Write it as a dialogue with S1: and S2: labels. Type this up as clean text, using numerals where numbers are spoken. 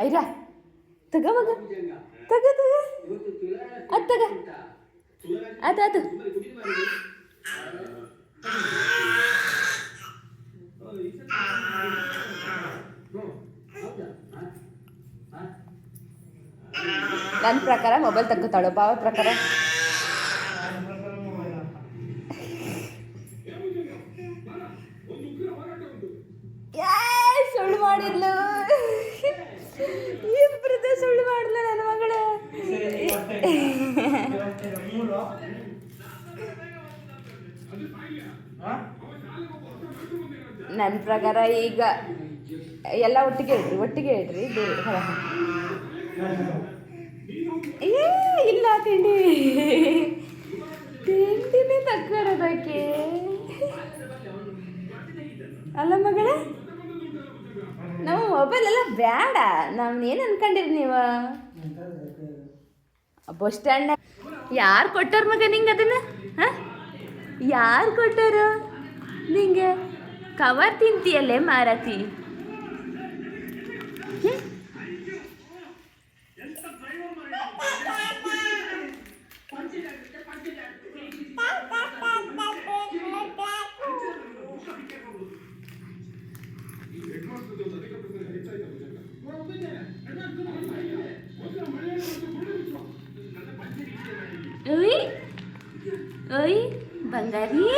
S1: ಐರಾ ತಗ ಮಗ ತಗ ತಗ ಅದು ತಗ ಅದು ನನ್ನ ಪ್ರಕಾರ ಮೊಬೈಲ್ ತಗೋತಾಳು ಬಾವ ಪ್ರಕಾರ ಸುಳ್ಳು ಮಾಡಿದ್ಲು ಇಬ್ಬರದ ಸುಳ್ಳು ಮಾಡಿದ್ಲು ನನ್ನ ಮಗಳು ನನ್ನ ಪ್ರಕಾರ ಈಗ ಎಲ್ಲ ಒಟ್ಟಿಗೆ ಇಡ್ರಿ ಏ ಇಲ್ಲ ತಿಂಡಿನೇ ತಕ್ಕೊರೋದಕ್ಕೆ ಅಲ್ಲ ಮಗಳ ನಮ್ಮ ಮೊಬೈಲ್ ಎಲ್ಲ ಬೇಡ ನಾನು ಏನು ಅನ್ಕೊಂಡಿರಿ ನೀವು ಬಸ್ ಸ್ಟ್ಯಾಂಡ್ ಯಾರು ಕೊಟ್ಟವ್ರ ಮಗ ನಿಂಗೆ ಅದನ್ನ ಯಾರು ಕೊಟ್ಟರು ನಿಂಗೆ ಕವರ್ ತಿಂತೀಯಲ್ಲೇ ಮಾರಾತಿ ಓಯ್ ಬಂಗಾರಿ